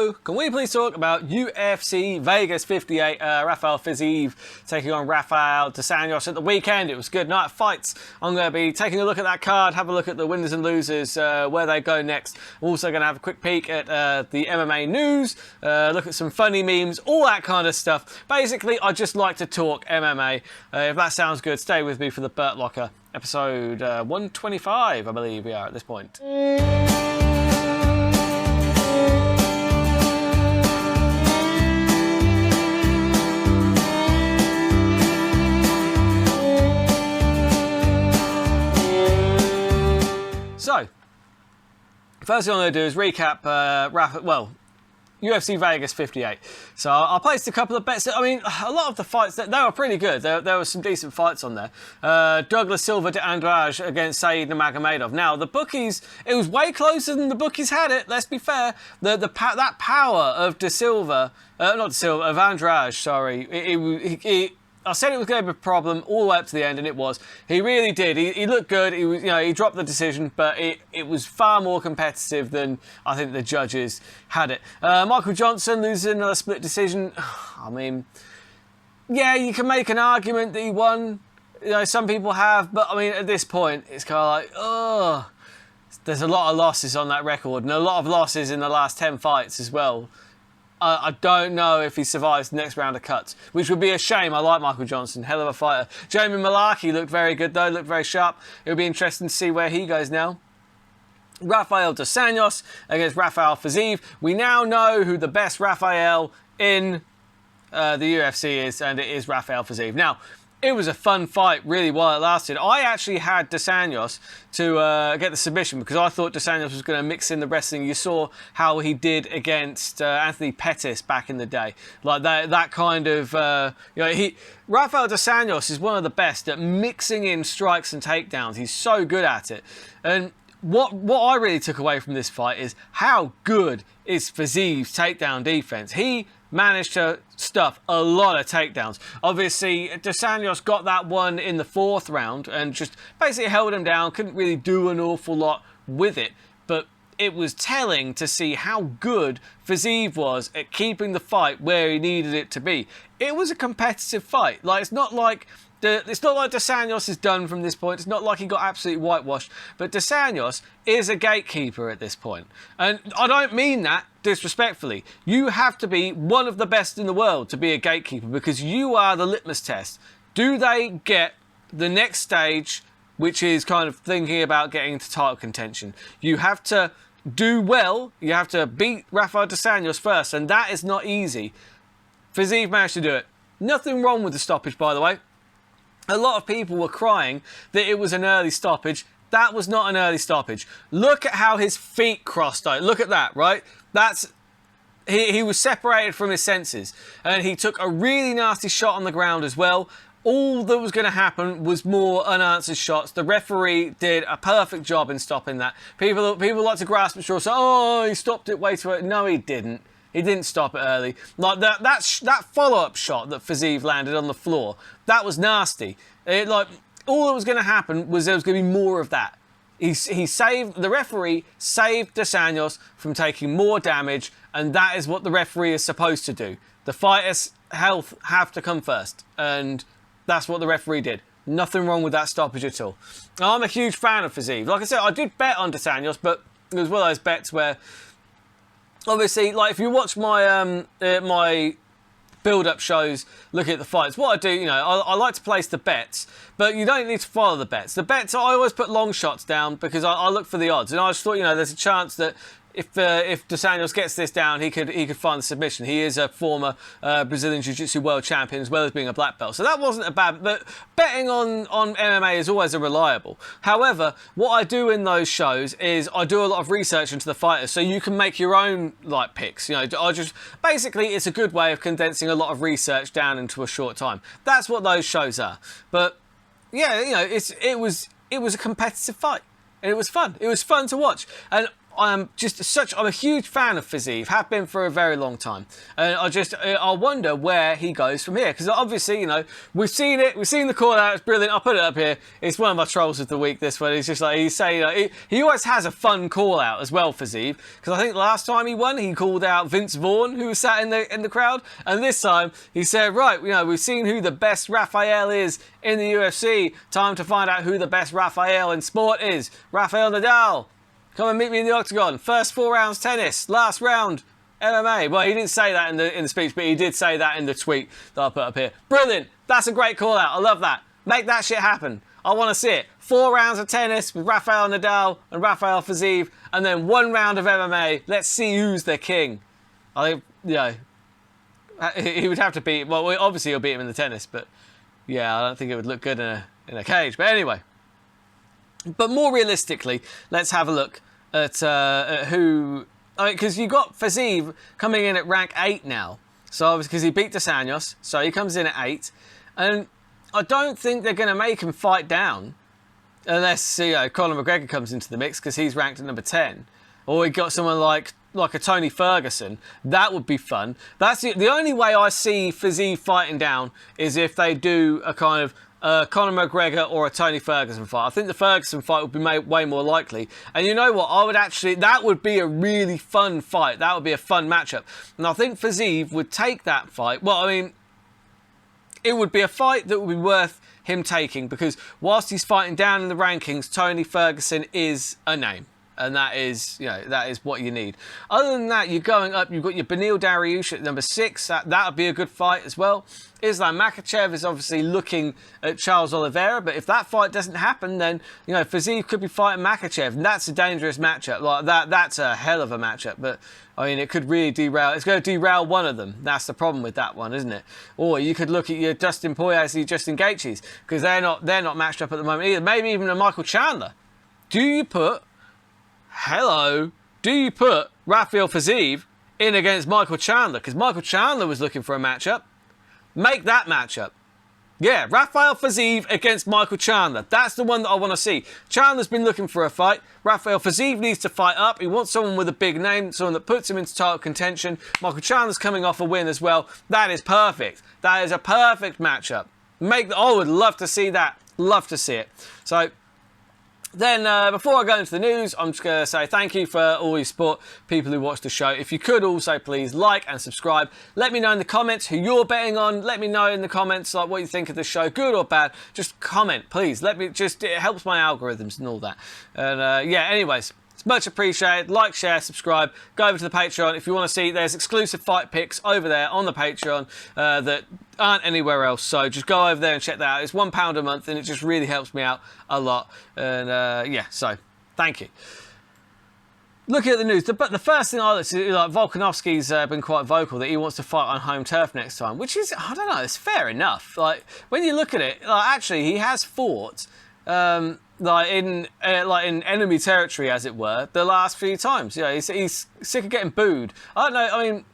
So, can we please talk about UFC Vegas 58, Rafael Fiziev taking on Rafael dos Anjos at the weekend. It was a good night of fights. I'm going to be taking a look at that card, have a look at the winners and losers, where they go next. I'm also going to have a quick peek at the MMA news, look at some funny memes, all that kind of stuff. Basically, I just like to talk MMA. If that sounds good, stay with me for the Burt Locker, episode 125, I believe we are at this point. So, first thing I'm going to do is recap UFC Vegas 58. So I placed a couple of bets. I mean, a lot of the fights, they were pretty good. There were some decent fights on there. Douglas Silva de Andrade against Said Nurmagomedov. Now, the bookies, it was way closer than the bookies had it, let's be fair. That power of of Andrade, sorry. I said it was going to be a problem all the way up to the end, and it was. He really did. He looked good. He was, he dropped the decision, but it was far more competitive than I think the judges had it. Michael Johnson losing another split decision. I mean, yeah, you can make an argument that he won. Some people have, but I mean, at this point, it's kind of like, oh, there's a lot of losses on that record, and a lot of losses in the last 10 fights as well. I don't know if he survives the next round of cuts, which would be a shame. I like Michael Johnson, hell of a fighter. Jamie Mullarkey looked very good though, looked very sharp. It'll be interesting to see where he goes now. Rafael dos Anjos against Rafael Fiziev. We now know who the best Rafael in the UFC is, and it is Rafael Fiziev. Now, it was a fun fight, really, while it lasted. I actually had dos Anjos to get the submission because I thought dos Anjos was going to mix in the wrestling. You saw how he did against Anthony Pettis back in the day. Like that kind of, Rafael dos Anjos is one of the best at mixing in strikes and takedowns. He's so good at it. And what I really took away from this fight is how good is Fiziev's takedown defense. He managed to stuff a lot of takedowns. Obviously, dos Anjos got that one in the 4th round and just basically held him down, couldn't really do an awful lot with it, but it was telling to see how good Fiziev was at keeping the fight where he needed it to be. It was a competitive fight. Like, it's not like dos Anjos is done from this point. It's not like he got absolutely whitewashed. But dos Anjos is a gatekeeper at this point. And I don't mean that disrespectfully. You have to be one of the best in the world to be a gatekeeper because you are the litmus test. Do they get the next stage, which is kind of thinking about getting into title contention? You have to do well. You have to beat Rafael dos Anjos first, and that is not easy. Fiziev managed to do it. Nothing wrong with the stoppage, by the way. A lot of people were crying that it was an early stoppage. That was not an early stoppage. Look at how his feet crossed out. Look at that, right? He was separated from his senses. And he took a really nasty shot on the ground as well. All that was going to happen was more unanswered shots. The referee did a perfect job in stopping that. People like to grasp at straws. Oh, he stopped it way too early. No, he didn't. He didn't stop it early. Like that follow-up shot that Fiziev landed on the floor, that was nasty. All that was going to happen was there was going to be more of that. The referee saved dos Anjos from taking more damage, and that is what the referee is supposed to do. The fighter's health have to come first, and that's what the referee did. Nothing wrong with that stoppage at all. Now, I'm a huge fan of Fiziev. Like I said, I did bet on dos Anjos, but it was one of those bets where, obviously, like if you watch my my build-up shows, looking at the fights, what I do, I like to place the bets, but you don't need to follow the bets. The bets, I always put long shots down because I look for the odds, and I just thought, there's a chance that if dos Anjos gets this down, he could find the submission. He is a former Brazilian Jiu-Jitsu world champion as well as being a black belt. So that wasn't a bad, but betting on MMA is always a reliable. However, what I do in those shows is I do a lot of research into the fighters so you can make your own picks. Basically it's a good way of condensing a lot of research down into a short time. That's what those shows are. But yeah, it was a competitive fight and it was fun. It was fun to watch. And I'm a huge fan of Fiziev, have been for a very long time. And I wonder where he goes from here. Because obviously, you know, we've seen the call out, it's brilliant. I'll put it up here. It's one of my trolls of the week, this one. He's just like, he's saying, you know, he always has a fun call out as well, Fiziev. Because I think last time he won, he called out Vince Vaughn, who was sat in the crowd. And this time, he said, right, you know, we've seen who the best Rafael is in the UFC. Time to find out who the best Rafael in sport is. Rafael Nadal. Come and meet me in the octagon. First 4 rounds tennis. Last round MMA. Well, he didn't say that in the speech, but he did say that in the tweet that I put up here. Brilliant. That's a great call out. I love that. Make that shit happen. I want to see it. 4 rounds of tennis with Rafael Nadal and Rafael Fiziev, and then 1 round of MMA. Let's see who's the king. I think, you know, he would have to beat. Well, obviously he'll beat him in the tennis, but yeah, I don't think it would look good in a cage. But anyway. But more realistically, let's have a look at who... Because you got Fiziev coming in at rank 8 now. So obviously, because he beat Dos Anjos, so he comes in at 8. And I don't think they're going to make him fight down unless, you know, Conor McGregor comes into the mix because he's ranked at number 10. Or we got someone like a Tony Ferguson. That would be fun. That's the only way I see Fiziev fighting down is if they do a kind of Conor McGregor or a Tony Ferguson fight. I think the Ferguson fight would be way more likely. And you know what? That would be a really fun fight. That would be a fun matchup. And I think Fiziev would take that fight. Well, I mean, it would be a fight that would be worth him taking because whilst he's fighting down in the rankings, Tony Ferguson is a name. And that is, you know, that is what you need. Other than that, you're going up. You've got your Beneil Dariush at number 6. That would be a good fight as well. Islam Makhachev is obviously looking at Charles Oliveira, but if that fight doesn't happen, then, you know, Fiziev could be fighting Makhachev, and that's a dangerous matchup. Like that's a hell of a matchup. But I mean, it could really derail. It's going to derail one of them. That's the problem with that one, isn't it? Or you could look at your Dustin Poirier, your Justin Gaethjes, because they're not matched up at the moment either. Maybe even a Michael Chandler. Do you put Rafael Fiziev in against Michael Chandler? Because Michael Chandler was looking for a matchup. Make that matchup. Yeah, Rafael Fiziev against Michael Chandler. That's the one that I want to see. Chandler's been looking for a fight. Rafael Fiziev needs to fight up. He wants someone with a big name, someone that puts him into title contention. Michael Chandler's coming off a win as well. That is perfect. That is a perfect matchup. I would love to see that. Love to see it. So then, before I go into the news, I'm just going to say thank you for all your support, people who watch the show. If you could also please like and subscribe. Let me know in the comments who you're betting on. Let me know in the comments like what you think of the show, good or bad. Just comment, please. It helps my algorithms and all that. And yeah, anyways. It's much appreciated. Like, share, subscribe. Go over to the Patreon if you want to see. There's exclusive fight picks over there on the Patreon that aren't anywhere else. So just go over there and check that out. It's £1 a month and it just really helps me out a lot. And yeah, so thank you. Looking at the news, but the first thing I looked at, like Volkanovski's been quite vocal that he wants to fight on home turf next time, which is, I don't know, it's fair enough. Like when you look at it, like actually he has fought like in enemy territory, as it were, the last few times. You know, he's sick of getting booed. I don't know. I mean,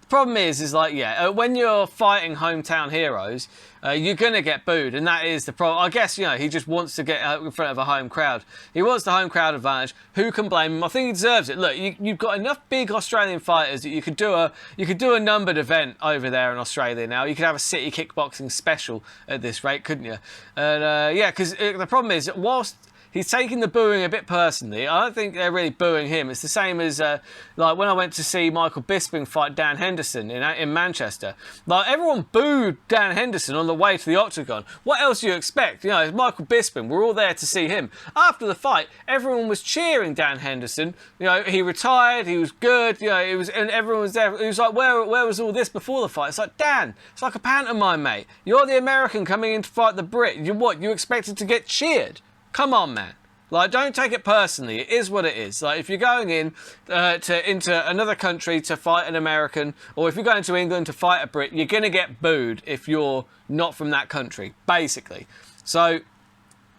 the problem is like, yeah, when you're fighting hometown heroes, you're gonna get booed, and that is the problem. I guess, you know, he just wants to get out in front of a home crowd. He wants the home crowd advantage. Who can blame him? I think he deserves it. Look, you've got enough big Australian fighters that you could do a numbered event over there in Australia now. You could have a city kickboxing special at this rate, couldn't you? And yeah, because the problem is, whilst he's taking the booing a bit personally, I don't think they're really booing him. It's the same as like when I went to see Michael Bisping fight Dan Henderson in Manchester. Like everyone booed Dan Henderson on the way to the octagon. What else do you expect? You know, it's Michael Bisping. We're all there to see him. After the fight, everyone was cheering Dan Henderson. You know, he retired. He was good. You know, and everyone was there. It was like, where was all this before the fight? It's like, Dan, it's like a pantomime, mate. You're the American coming in to fight the Brit. You expected to get cheered? Come on, man. Like, don't take it personally. It is what it is. Like, if you're going into another country to fight an American, or if you're going to England to fight a Brit, you're going to get booed if you're not from that country, basically. So,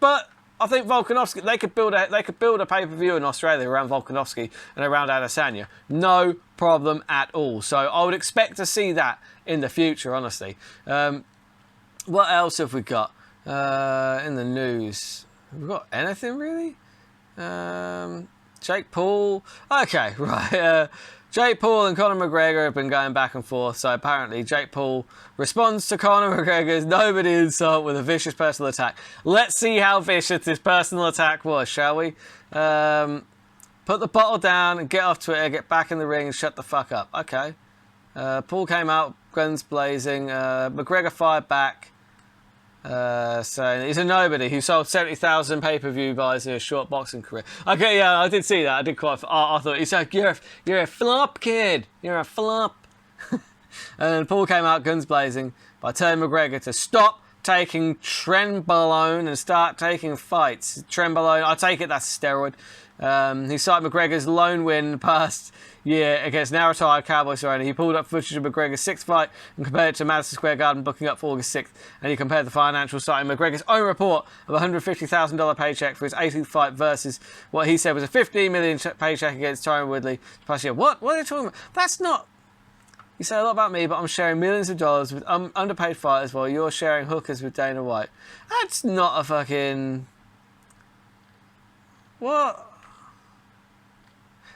but I think Volkanovski, they could build a pay-per-view in Australia around Volkanovski and around Adesanya. No problem at all. So I would expect to see that in the future, honestly. What else have we got in the news? Have we got anything really? Jake Paul. Okay, right. Jake Paul and Conor McGregor have been going back and forth. So apparently Jake Paul responds to Conor McGregor's nobody insult with a vicious personal attack. Let's see how vicious this personal attack was, shall we? Put the bottle down and get off Twitter, get back in the ring and shut the fuck up. Okay. Paul came out, guns blazing. McGregor fired back. Saying he's a nobody who sold 70,000 pay-per-view buys in a short boxing career. Okay, yeah, I did see that. I did quite. I thought he's like, you're a flop kid. You're a flop. And Paul came out guns blazing by telling McGregor to stop taking Trenbolone and start taking fights. Trenbolone, I take it that's a steroid. He cited McGregor's lone win the past year against now retired Cowboy surrender. He pulled up footage of McGregor's sixth fight and compared it to Madison Square Garden booking up for August 6th. And he compared the financial citing McGregor's own report of a $150,000 paycheck for his 18th fight versus what he said was a $15 million paycheck against Tyron Woodley last year. What are they talking about? That's not... You say a lot about me, but I'm sharing millions of dollars with underpaid fighters while you're sharing hookers with Dana White. That's not a fucking... What?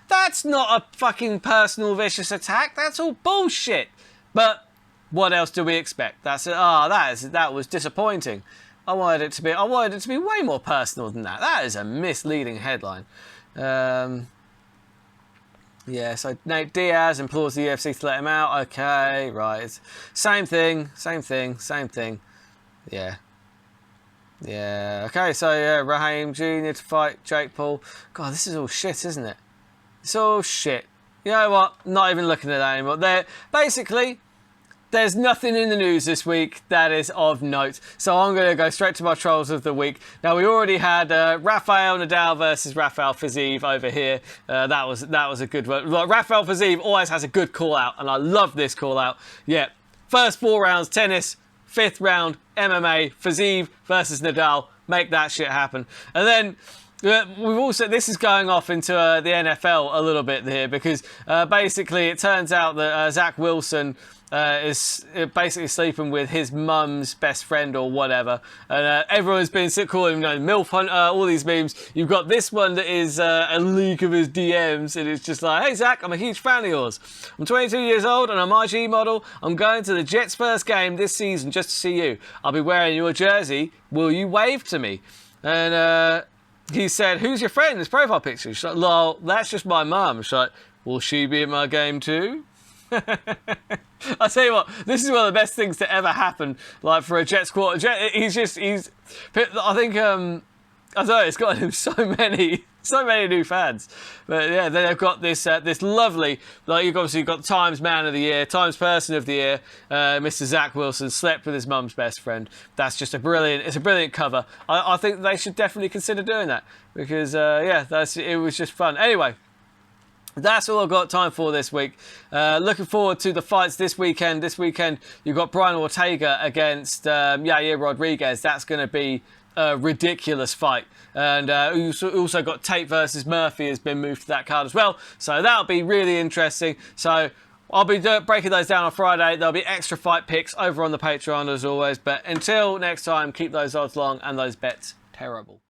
That's not a fucking personal vicious attack. That's all bullshit. But what else do we expect? That was disappointing. I wanted it to be way more personal than that. That is a misleading headline. Yeah, so Nate Diaz implores the UFC to let him out. Okay, right. It's same thing. Yeah. Yeah. Okay, so yeah, Raheem Jr. to fight Jake Paul. God, this is all shit, isn't it? It's all shit. You know what? Not even looking at that anymore. Basically, there's nothing in the news this week that is of note. So I'm going to go straight to my trolls of the week. Now, we already had Rafael Nadal versus Rafael Fiziev over here. That was a good one. Like, Rafael Fiziev always has a good call out, and I love this call out. Yeah, first 4 rounds, tennis. 5th round, MMA. Fiziev versus Nadal. Make that shit happen. And then... we've also, this is going off into the NFL a little bit here because basically it turns out that Zach Wilson is basically sleeping with his mum's best friend or whatever, and everyone's been calling him MILF Hunter, all these memes. You've got this one that is a leak of his DMs, and it's just like, hey Zach, I'm a huge fan of yours. I'm 22 years old and I'm IG model. I'm going to the Jets' first game this season just to see you. I'll be wearing your jersey. Will you wave to me? And he said, who's your friend? His profile picture. She's like, lol, that's just my mum. She's like, will she be at my game too? I'll tell you what, this is one of the best things to ever happen, like for a Jets quarter. I think, I don't know, it's got him so many new fans. But yeah, then they've got this lovely, like you've obviously got Times Man of the Year, Times Person of the Year, Mr. Zach Wilson slept with his mum's best friend. That's just it's a brilliant cover. I think they should definitely consider doing that because yeah, it was just fun. Anyway. That's all I've got time for this week. Looking forward to the fights this weekend. This weekend, you've got Brian Ortega against Yair Rodriguez. That's going to be a ridiculous fight. And also got Tate versus Murphy has been moved to that card as well. So that'll be really interesting. So I'll be breaking those down on Friday. There'll be extra fight picks over on the Patreon as always. But until next time, keep those odds long and those bets terrible.